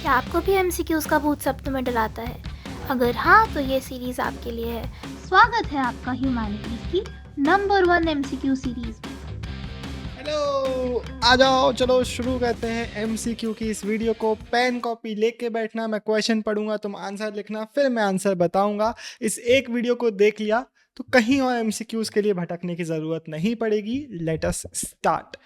क्या आपको भी एमसीक्यूज़ का भूत सपनों में डराता है? अगर हाँ, तो ये सीरीज़ आपके लिए है। स्वागत है आपका ह्यूमैनिटीज़ की नंबर 1 एमसीक्यू सीरीज़ में। हेलो, आ जाओ, चलो शुरू करते हैं एमसीक्यू की इस वीडियो को। पेन कॉपी लेके बैठना, मैं क्वेश्चन पढ़ूंगा, तुम आंसर लिखना, फिर मैं आंसर बताऊंगा। इस एक वीडियो को देख लिया तो कहीं और एमसीक्यूज के लिए भटकने की जरूरत नहीं पड़ेगी। Let us start.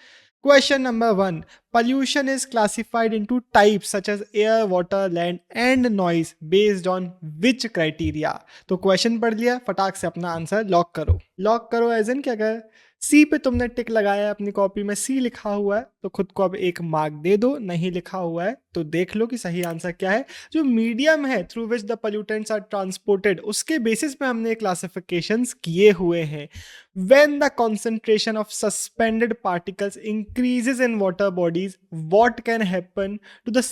Question number 1. Pollution is classified into types such as air, water, land and noise based on which criteria? तो क्वेश्चन पढ़ लिया, फटाक से अपना आंसर लॉक करो। लॉक करो एज इन क्या कर, सी पे तुमने टिक लगाया है, अपनी कॉपी में सी लिखा हुआ है तो खुद को अब एक मार्क दे दो। नहीं लिखा हुआ है तो देख लो कि सही आंसर क्या है। जो मीडियम है through which the pollutants are transported, उसके बेसिस पे हमने क्लासिफिकेशंस किए हुए हैं। When the concentration of suspended particles increases in water bodies, what can happen to the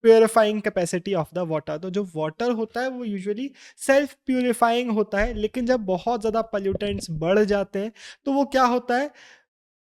purifying capacity of the water? तो जो water होता है वो यूजुअली सेल्फ प्यूरिफाइंग होता है, लेकिन जब बहुत ज़्यादा pollutants बढ़ जाते हैं तो वो क्या होता है?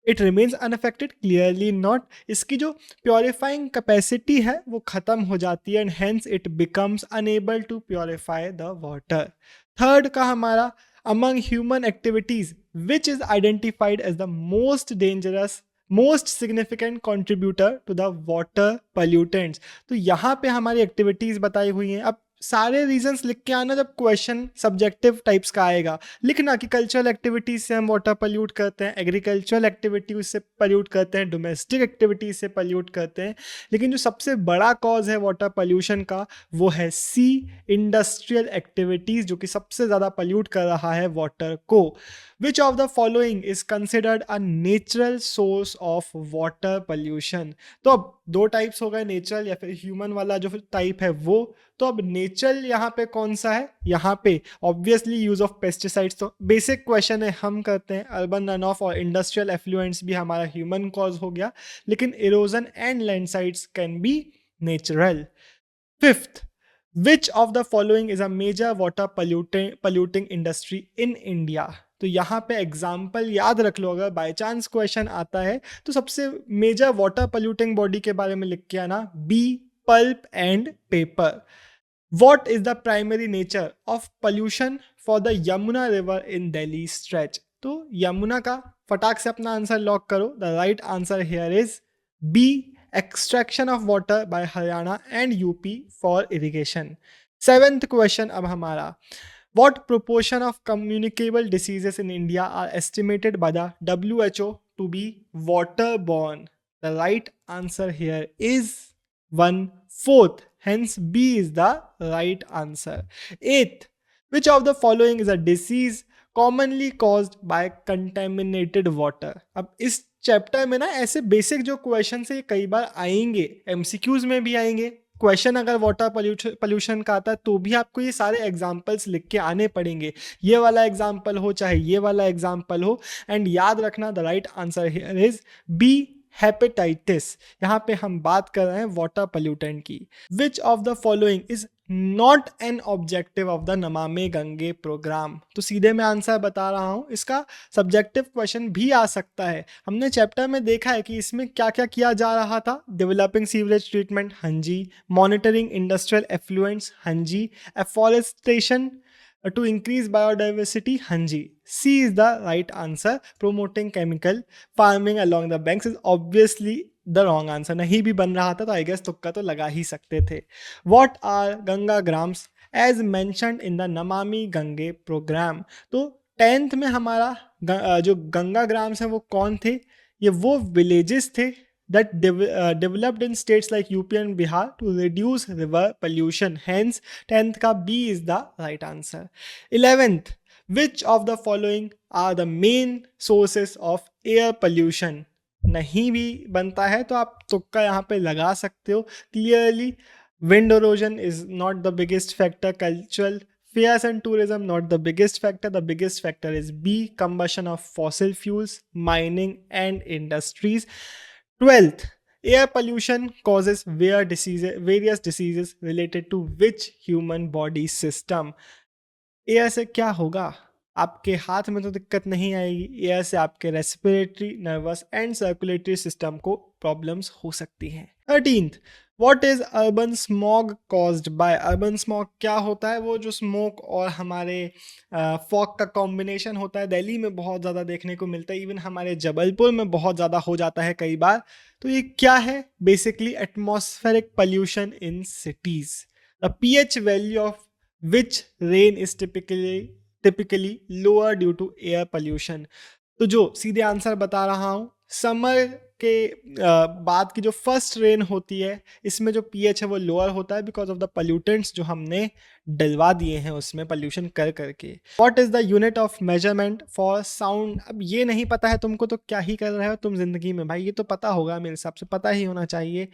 It remains unaffected, clearly not. इसकी जो प्योरीफाइंग कैपेसिटी है वो खत्म हो जाती है and hence it becomes unable to purify the water. Third का हमारा, among human activities which is identified as the most dangerous most significant contributor to the water pollutants. तो यहाँ पे हमारी एक्टिविटीज बताई हुई हैं। अब सारे रीजंस लिख के आना जब क्वेश्चन सब्जेक्टिव टाइप्स का आएगा। लिखना कि कल्चरल एक्टिविटीज से हम वाटर पोल्यूट करते हैं, एग्रीकल्चरल एक्टिविटीज से पोल्यूट करते हैं, डोमेस्टिक एक्टिविटीज से पोल्यूट करते हैं, लेकिन जो सबसे बड़ा कॉज है वाटर पोल्यूशन का वो है सी, इंडस्ट्रियल एक्टिविटीज, जो कि सबसे ज्यादा पोल्यूट कर रहा है वाटर को। विच of the following is considered a natural source of water pollution? तो अब दो टाइप्स हो गए, नेचुरल या फिर ह्यूमन वाला जो टाइप है वो। तो अब नेचुरल यहाँ पे कौन सा है? यहाँ पे ऑब्वियसली यूज ऑफ पेस्टिसाइड्स। तो बेसिक क्वेश्चन है, हम करते हैं अर्बन रन ऑफ और इंडस्ट्रियल एफ्लुएंट्स भी हमारा ह्यूमन कॉज हो गया, लेकिन erosion and landslides can be natural. Fifth, which of the following is a major water polluting industry in India? तो यहाँ पे एग्जाम्पल याद रख लो, अगर बाय चांस क्वेश्चन आता है तो सबसे मेजर वाटर पोल्यूटिंग बॉडी के बारे में लिख के आना, B, pulp and paper. What is the primary nature of pollution for the Yamuna river in Delhi stretch? तो यमुना का फटाक से अपना आंसर लॉक करो। The right answer here is B, extraction of water by Haryana and UP for irrigation. Seventh question अब हमारा, what proportion of communicable diseases in India are estimated by the WHO to be waterborne? The right answer here is 1/4. Hence B is the right answer. Eighth, which of the following is a disease commonly caused by contaminated water? अब इस chapter में ना ऐसे basic जो question है कई बार आएंगे, MCQs में भी आएंगे। क्वेश्चन अगर वाटर पोल्यूशन का आता है तो भी आपको ये सारे एग्जाम्पल्स लिख के आने पड़ेंगे। ये वाला एग्जाम्पल हो चाहे ये वाला एग्जाम्पल हो, एंड याद रखना the right answer here is B, hepatitis. यहाँ पे हम बात कर रहे हैं वाटर पोल्यूटेंट की। विच of the following is not an objective of the Namami Gange programme? तो सीधे मैं आंसर बता रहा हूं, इसका सब्जेक्टिव क्वेश्चन भी आ सकता है। हमने चैप्टर में देखा है कि इसमें क्या क्या किया जा रहा था। डेवलपिंग सीवरेज ट्रीटमेंट, हाँ जी। मॉनिटरिंग इंडस्ट्रियल एफ्लुएंट्स, हाँ जी। एफॉरेस्टेशन टू इंक्रीज बायोडाइवर्सिटी, हाँ जी। C is the right answer. Promoting chemical farming along the banks is obviously the wrong answer. नहीं भी बन रहा था तो आई गेस तुक्का तो लगा ही सकते थे। What are Ganga grams as mentioned in the Namami Gange programme? तो 10th में हमारा जो गंगा ग्राम्स है वो कौन थे? ये वो विलेजेस थे that developed in states like UP and Bihar to reduce river pollution. Hence 10th का B is the right answer. 11th, which of the following are the main sources of air pollution? नहीं भी बनता है तो आप तुक्का यहाँ पे लगा सकते हो। Clearly wind erosion is not the biggest factor. Cultural fairs and tourism not the biggest factor. The biggest factor is B, combustion of fossil fuels, mining and industries. 12th, air pollution causes various diseases related to which human body system? Air से क्या होगा? आपके हाथ में तो दिक्कत नहीं आएगी, एयर से आपके respiratory, nervous and circulatory system को प्रॉब्लम्स हो सकती हैं। 13th, what is urban smog caused by? Urban smog क्या होता है? वो जो स्मोक और हमारे फॉग का कॉम्बिनेशन होता है, दिल्ली में बहुत ज़्यादा देखने को मिलता है, इवन हमारे जबलपुर में बहुत ज़्यादा हो जाता है कई बार। तो ये क्या है? Basically atmospheric pollution in cities. The pH value of which rain is typically lower due to air pollution. तो जो सीधे आंसर बता रहा हूँ, समर के बाद की जो फर्स्ट रेन होती है, इसमें जो पीएच है वो लोअर होता है बिकॉज ऑफ द पोल्यूटेंट्स जो हमने डलवा दिए हैं उसमें पोल्यूशन कर करके। What is the unit of measurement for sound? अब ये नहीं पता है तुमको तो क्या ही कर रहे हो तुम जिंदगी में भाई, ये तो पता होगा, मेरे हिसाब से पता ही होना चाहिए।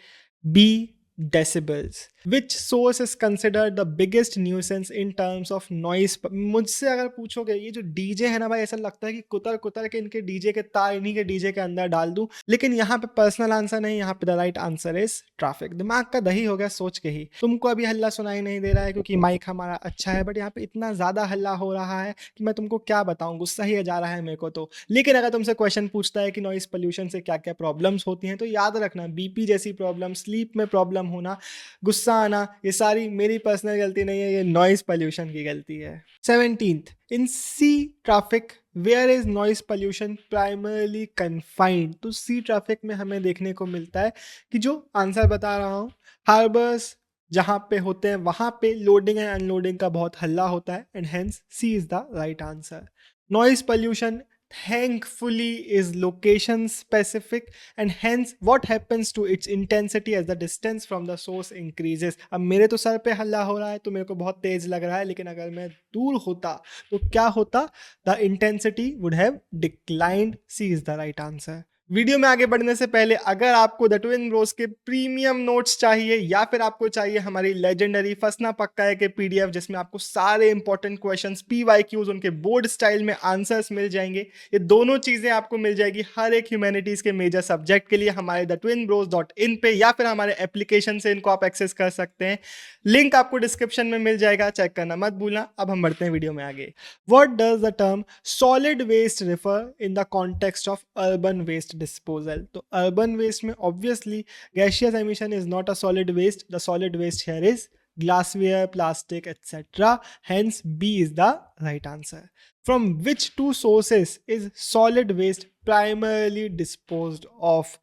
B decibels. Which source is considered the biggest nuisance in terms of noise? मुझसे अगर पूछोगे, ये जो डीजे है ना भाई, ऐसा लगता है कि कुतर कुतर के इनके डीजे के तार इन्हीं के डीजे के अंदर डाल दूं, लेकिन यहाँ पे पर्सनल आंसर नहीं, यहाँ पे the right answer is traffic. दिमाग का दही हो गया सोच के ही। तुमको अभी हल्ला सुनाई नहीं दे रहा है क्योंकि माइक हमारा अच्छा है, बट यहाँ पे इतना ज्यादा हल्ला हो रहा है कि मैं तुमको क्या बताऊं, गुस्सा ही जा रहा है मेरे को तो। लेकिन अगर तुमसे क्वेश्चन पूछता है कि नॉइस पोल्यूशन से क्या क्या प्रॉब्लम्स होती हैं, तो याद रखना बीपी जैसी प्रॉब्लम, स्लीप में प्रॉब्लम होना, गुस्सा आना, ये सारी मेरी पर्सनल गलती नहीं है, ये नॉइस पोल्यूशन की गलती है। 17th, in C traffic where is noise pollution primarily confined? तो सी ट्रैफिक में हमें देखने को मिलता है कि जो आंसर बता रहा हूँ, हार्बर्स जहाँ पे होते हैं वहाँ पे लोडिंग एंड अनलोडिंग का बहुत हल्ला होता है, and hence C is the right answer. Noise pollution thankfully is location specific, and hence what happens to its intensity as the distance from the source increases? अब मेरे तो सर पे हल्ला हो रहा है तो मेरे को बहुत तेज लग रहा है, लेकिन अगर मैं दूर होता तो क्या होता? The intensity would have declined. C is the right answer. Video में आगे बढ़ने से पहले अगर आपको द ट्विन ब्रोस के प्रीमियम नोट्स चाहिए, या फिर आपको चाहिए हमारी लेजेंडरी फसना पक्का है के पीडीएफ जिसमें आपको सारे इंपॉर्टेंट क्वेश्चंस पीवाईक्यूज उनके बोर्ड स्टाइल में आंसर्स मिल जाएंगे, ये दोनों चीजें आपको मिल जाएगी हर एक ह्यूमैनिटीज के मेजर सब्जेक्ट के लिए हमारे thetwinbros.in पे, या फिर हमारे एप्लीकेशन से इनको आप एक्सेस कर सकते हैं। लिंक आपको डिस्क्रिप्शन में मिल जाएगा, चेक करना मत भूलना। अब हम बढ़ते हैं वीडियो में आगे। What does the term solid waste refer in the context of urban waste disposal? तो urban waste में obviously gaseous emission is not a solid waste. The solid waste here is glassware, plastic, etc. Hence B is the right answer. From which two sources is solid waste primarily disposed of?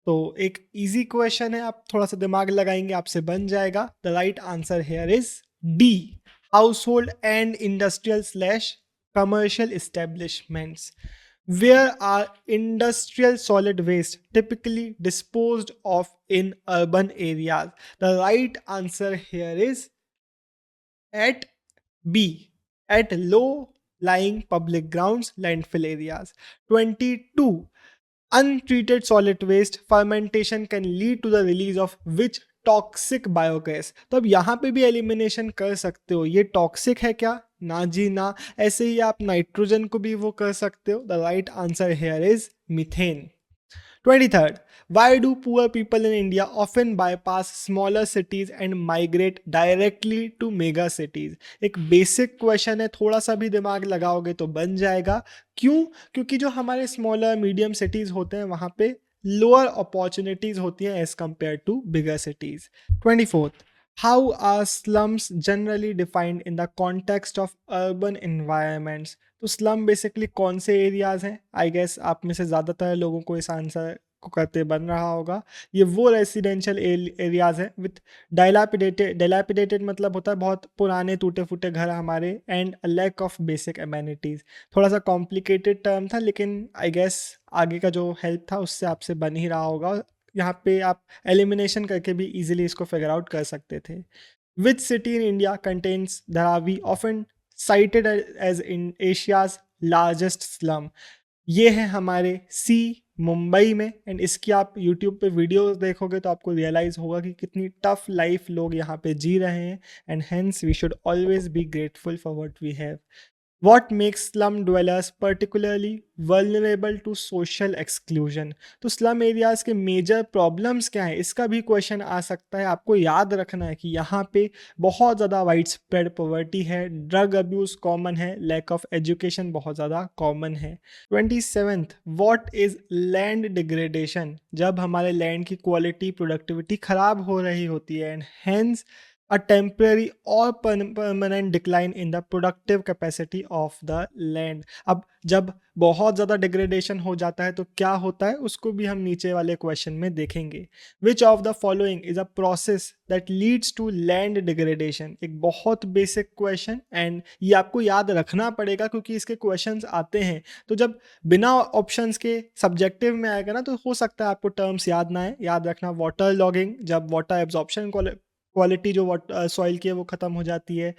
तो एक easy question है, आप थोड़ा सा दिमाग लगाएंगे आपसे बन जाएगा। The right answer here is D, household and industrial slash commercial establishments. Where are industrial solid waste typically disposed of in urban areas? The right answer here is at B, at low lying public grounds, landfill areas. 22, untreated solid waste fermentation can lead to the release of which toxic biogas? तो अब यहाँ पे भी elimination कर सकते हो, ये toxic है क्या? ना जी ना। ऐसे ही आप नाइट्रोजन को भी वो कर सकते हो। The right answer here is methane. 23rd, why do poor people in India often bypass smaller cities and migrate directly to mega cities? एक बेसिक क्वेश्चन है, थोड़ा सा भी दिमाग लगाओगे तो बन जाएगा। क्यों? क्योंकि जो हमारे स्मॉलर मीडियम सिटीज होते हैं वहां पे लोअर अपॉर्चुनिटीज होती हैं as compared to bigger cities. 24th, how are slums generally defined in the context of urban environments? तो स्लम बेसिकली कौन से एरियाज हैं? आई गेस आप में से ज़्यादातर लोगों को इस आंसर को करते बन रहा होगा। ये वो रेसिडेंशियल एरियाज हैं विथ डायलापिडेटेड मतलब होता है बहुत पुराने टूटे फूटे घर हमारे, and lack of basic amenities. थोड़ा सा कॉम्प्लिकेटेड टर्म था, लेकिन आई गेस आगे का जो हेल्प था उससे आपसे बन ही रहा होगा। यहाँ पे आप एलिमिनेशन करके भी इजीली इसको फिगर आउट कर सकते थे। Which city in India contains Dharavi often cited as in Asia's largest slum? ये है हमारे सी, मुंबई में। एंड इसकी आप यूट्यूब पे वीडियोस देखोगे तो आपको रियलाइज होगा कि कितनी टफ लाइफ लोग यहाँ पे जी रहे हैं, and hence we should always be grateful for what we have. What makes slum dwellers particularly vulnerable to social exclusion? तो स्लम एरियाज के मेजर प्रॉब्लम्स क्या है, इसका भी क्वेश्चन आ सकता है। आपको याद रखना है कि यहाँ पे बहुत ज़्यादा वाइड स्प्रेड पॉवर्टी है, ड्रग अब्यूज़ कॉमन है, लैक ऑफ एजुकेशन बहुत ज़्यादा कॉमन है। 27th, what is land degradation? जब हमारे लैंड की क्वालिटी प्रोडक्टिविटी ख़राब हो रही होती है, and hence a temporary or permanent decline in the productive capacity of the land। अब जब बहुत ज़्यादा डिग्रेडेशन हो जाता है तो क्या होता है, उसको भी हम नीचे वाले क्वेश्चन में देखेंगे। Which of the following is a process that leads to land degradation? एक बहुत बेसिक क्वेश्चन, एंड ये आपको याद रखना पड़ेगा क्योंकि इसके क्वेश्चंस आते हैं। तो जब बिना ऑप्शंस के सब्जेक्टिव में आएगा ना, तो हो सकता है आपको टर्म्स याद ना आए। याद रखना, वाटर लॉगिंग, जब वाटर एब्जॉर्प्शन क्वालिटी जो सॉइल की है वो ख़त्म हो जाती है,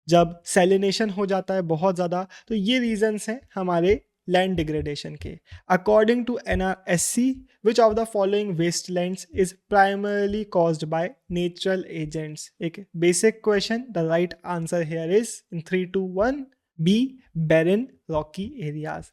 जब सेलिनेशन हो जाता है बहुत ज़्यादा। तो ये रीजंस हैं हमारे लैंड डिग्रेडेशन के। According to NRSC, which of the following waste lands is primarily caused by natural agents? एक basic question. The right answer here is in 3 2 1 B, barren rocky areas.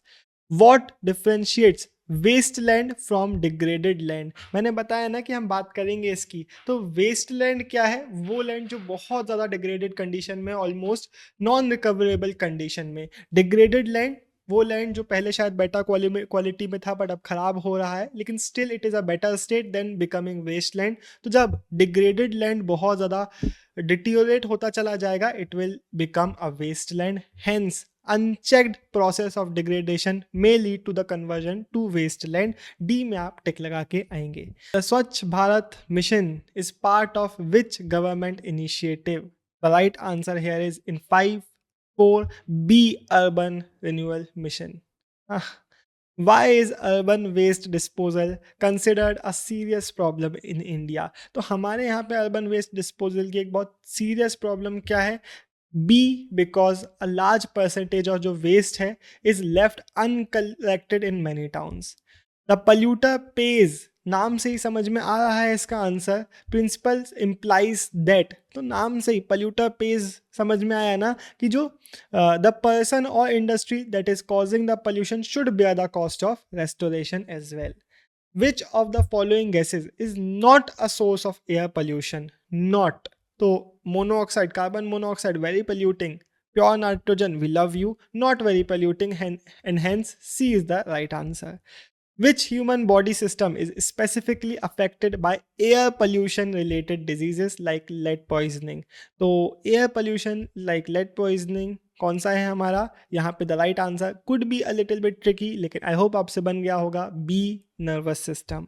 What differentiates waste land from degraded land? मैंने बताया ना कि हम बात करेंगे इसकी। तो वेस्ट लैंड क्या है? वो लैंड जो बहुत ज़्यादा डिग्रेडेड कंडीशन में, ऑलमोस्ट नॉन रिकवरेबल कंडीशन में। डिग्रेडेड लैंड वो लैंड जो पहले शायद बेटर क्वालिटी में था बट अब खराब हो रहा है, लेकिन still it is a better state than becoming waste land. तो जब डिग्रेडेड लैंड बहुत ज़्यादा डिटीरियोरेट होता चला जाएगा, it will become a waste land. Hence unchecked process of degradation may lead to the conversion to waste land. D में आप टिक लगा के आएंगे। The Swachh Bharat mission is part of which government initiative? The right answer here is in 5 4 B, urban renewal mission. Why is urban waste disposal considered a serious problem in India? तो हमारे यहाँ पे urban waste disposal की एक बहुत serious problem क्या है? B, because a large percentage of जो वेस्ट है is left uncollected in many towns. The polluter pays, नाम से ही समझ में आ रहा है इसका आंसर। प्रिंसिपल इम्प्लाइज दैट, तो नाम से ही पल्यूटर पेज समझ में आया ना कि जो द पर्सन और industry that is causing the pollution should bear the cost of restoration as well. Which of the following gases is not a source of air pollution? Not, तो monoxide, carbon monoxide very polluting, pure nitrogen we love you not very polluting, and hence C is the right answer. Which human body system is specifically affected by air pollution related diseases like lead poisoning? तो air pollution like lead poisoning कौन सा है हमारा यहाँ पे? The right answer could be a little bit tricky, लेकिन I hope आपसे बन गया होगा। B, nervous system.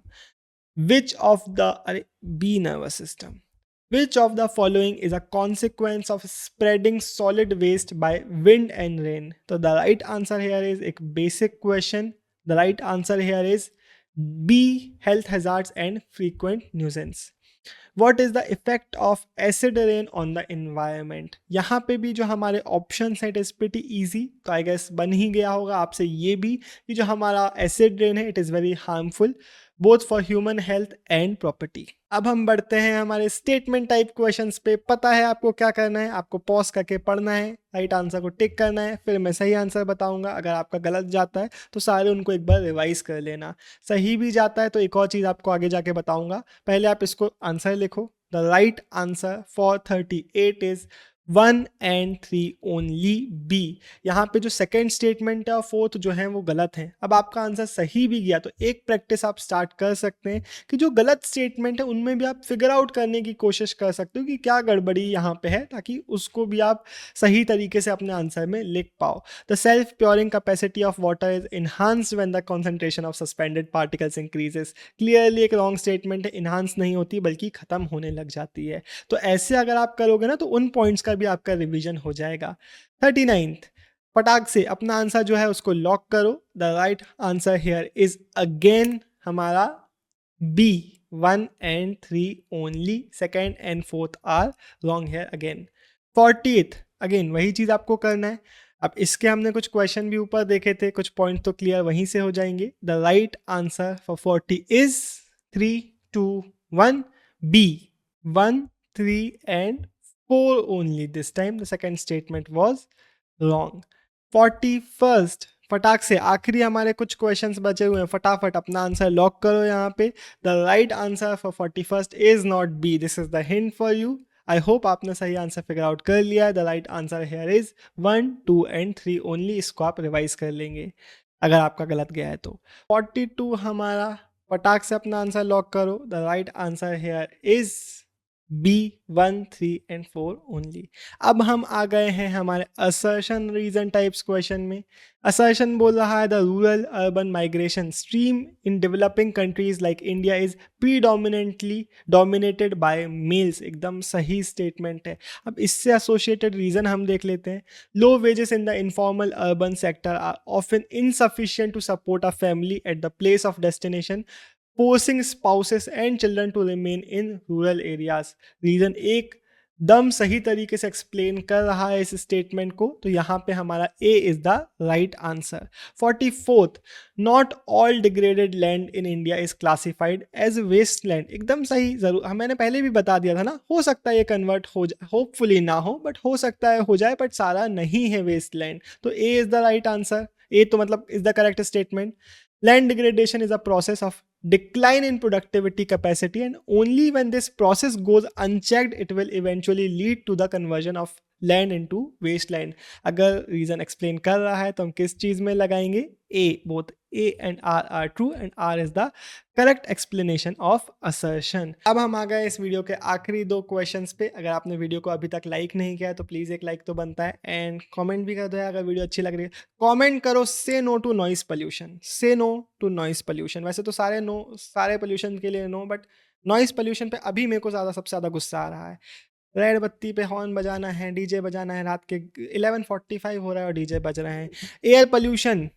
Which of the, अरे B nervous system. Which of the following is a consequence of spreading solid waste by wind and rain? So the right answer here is a basic question. The right answer here is B, health hazards and frequent nuisance. What is the effect of acid rain on the environment? यहाँ पे भी जो हमारे options हैं it is pretty easy, तो I guess बन ही गया होगा आपसे ये भी कि जो हमारा एसिड रेन है it is very harmful both for human health and property. अब हम बढ़ते हैं हमारे स्टेटमेंट टाइप क्वेश्चंस पे। पता है आपको क्या करना है, आपको पॉज करके पढ़ना है, राइट आंसर को टिक करना है, फिर मैं सही आंसर बताऊंगा। अगर आपका गलत जाता है तो सारे उनको एक बार रिवाइज कर लेना। सही भी जाता है तो एक और चीज़ आपको आगे जाके बताऊंगा, पहले आप इसको आंसर लिखो। The right answer for 38 is 1 and 3 only B. यहाँ पे जो सेकेंड स्टेटमेंट है और फोर्थ जो है वो गलत है। अब आपका आंसर सही भी गया तो एक प्रैक्टिस आप स्टार्ट कर सकते हैं कि जो गलत स्टेटमेंट है उनमें भी आप फिगर आउट करने की कोशिश कर सकते हो कि क्या गड़बड़ी यहाँ पे है, ताकि उसको भी आप सही तरीके से अपने आंसर में लिख पाओ। The self purifying capacity of water is enhanced when the concentration of suspended particles increases. Clearly एक रॉन्ग स्टेटमेंट है, इन्हांस नहीं होती बल्कि खत्म होने लग जाती है। तो ऐसे अगर आप करोगे ना तो उन पॉइंट्स का भी आपका रिवीजन हो जाएगा। 39th, फटाक से अपना आंसर जो है उसको लॉक करो। The right answer here is again हमारा B, 1 and 3 only. Second and fourth are wrong here again. 40th, again वही चीज आपको करना है। अब इसके हमने कुछ क्वेश्चन भी ऊपर देखे थे, कुछ पॉइंट तो क्लियर वहीं से हो जाएंगे। The right answer for 40 is 3 2 1 B, 1 3 and 4 only. This time the second statement was wrong. 41st, फटाक से आखिरी हमारे कुछ क्वेश्चंस बचे हुए हैं, फटाफट अपना आंसर लॉक करो यहाँ पे। The right answer for 41st is not be, this is the hint for you. I hope आपने सही आंसर फिगर आउट कर लिया है। The right answer here is 1, 2 and 3 only. इसको आप रिवाइज कर लेंगे अगर आपका गलत गया है तो। 42 हमारा, फटाक से अपना आंसर लॉक करो। The right answer here is B, 1, 3 and 4 only. अब हम आ गए हैं हमारे असर्शन रीजन टाइप्स क्वेश्चन में। असर्शन बोल रहा है the rural urban migration stream in developing countries like India is predominantly dominated by males. एकदम सही स्टेटमेंट है। अब इससे एसोसिएटेड रीजन हम देख लेते हैं। Low wages in the informal urban sector are often insufficient to support a family at the place of destination, forcing spouses and children to remain in rural areas। Reason एक दम सही तरीके से explain कर रहा है इस स्टेटमेंट को, तो यहाँ पे हमारा A is the right answer. 44th, not all degraded land in India is classified as waste land. एकदम सही, जरूर मैंने पहले भी बता दिया था ना, हो सकता है ये कन्वर्ट हो जाए, होपफुली ना हो बट हो सकता है हो जाए, बट सारा नहीं है वेस्ट लैंड, तो ए इज द राइट आंसर। ए तो मतलब is the correct statement. Land degradation is a process of decline in productivity capacity, and only when this process goes unchecked it will eventually lead to the conversion of land into wasteland। अगर reason explain कर रहा है तो हम किस चीज में लगाएंगे? A. Both A and R are true and R is the correct explanation of assertion. अब हम आ गए इस वीडियो के आखिरी 2 क्वेश्चंस पे। अगर आपने वीडियो को अभी तक लाइक नहीं किया है तो प्लीज एक लाइक तो बनता है, एंड कमेंट भी कर दो अगर वीडियो अच्छी लग रही है। कमेंट करो से नो टू नॉइस पोल्यूशन, से नो टू नॉइस पोल्यूशन। वैसे तो सारे पोल्यूशन के लिए नो, बट नॉइस पोल्यूशन पे अभी मेरे को सबसे ज़्यादा गुस्सा आ रहा है। रेड बत्ती पे हॉर्न बजाना है, डीजे बजाना है, रात के 11:45 हो रहा है और डीजे बज रहे हैं। एयर पोल्यूशन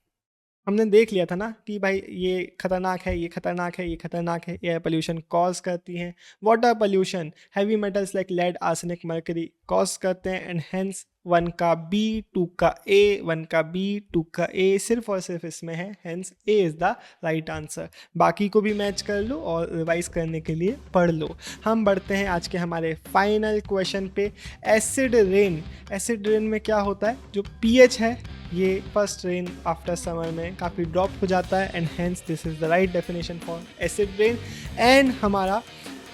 हमने देख लिया था ना कि भाई ये खतरनाक है, ये खतरनाक है, ये खतरनाक है, एयर पोल्यूशन कॉज करती हैं। Water pollution, heavy metals like lead, arsenic, mercury cause करते हैं, एंड हेंस 1 का बी, 2 का ए, 1 का बी, 2 का ए, सिर्फ और सिर्फ इसमें है, hence A is the right answer. बाकी को भी मैच कर लो और रिवाइज करने के लिए पढ़ लो। हम बढ़ते हैं आज के हमारे फाइनल क्वेश्चन पे। एसिड रेन, एसिड रेन में क्या होता है? जो पीएच है ये फर्स्ट रेन आफ्टर समर में काफ़ी ड्रॉप हो जाता है, and hence this is the right definition for acid rain. And हमारा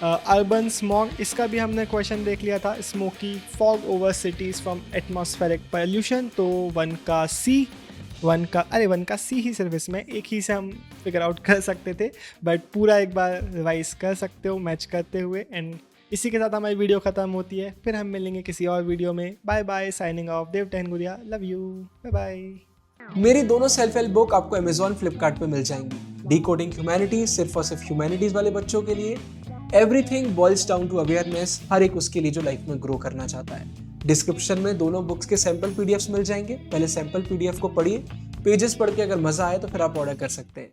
अर्बन स्मॉग, इसका भी हमने क्वेश्चन देख लिया था, smoky fog over cities from atmospheric pollution, तो 1 का सी, 1 का सी ही सिर्फ इसमें एक ही से हम फिगर आउट कर सकते थे, बट पूरा एक बार रिवाइज कर सकते हो मैच करते हुए। एंड इसी के साथ हमारी वीडियो ख़त्म होती है, फिर हम मिलेंगे किसी और वीडियो में। बाय बाय, साइनिंग ऑफ, देवटेन गुरिया, लव यू, बाय बाय। मेरी दोनों सेल्फ हेल्प बुक आपको अमेजॉन फ्लिपकार्ट पे मिल जाएंगी। डिकोडिंग ह्यूमैनिटीज सिर्फ और सिर्फ ह्यूमैनिटीज वाले बच्चों के लिए, everything boils down to awareness, हर एक उसके लिए जो लाइफ में ग्रो करना चाहता है। डिस्क्रिप्शन में दोनों बुक्स के सैंपल पीडीएफ्स मिल जाएंगे। पहले सैंपल पीडीएफ को पढ़िए, पेजेस पढ़ के अगर मजा आए तो फिर आप ऑर्डर कर सकते हैं।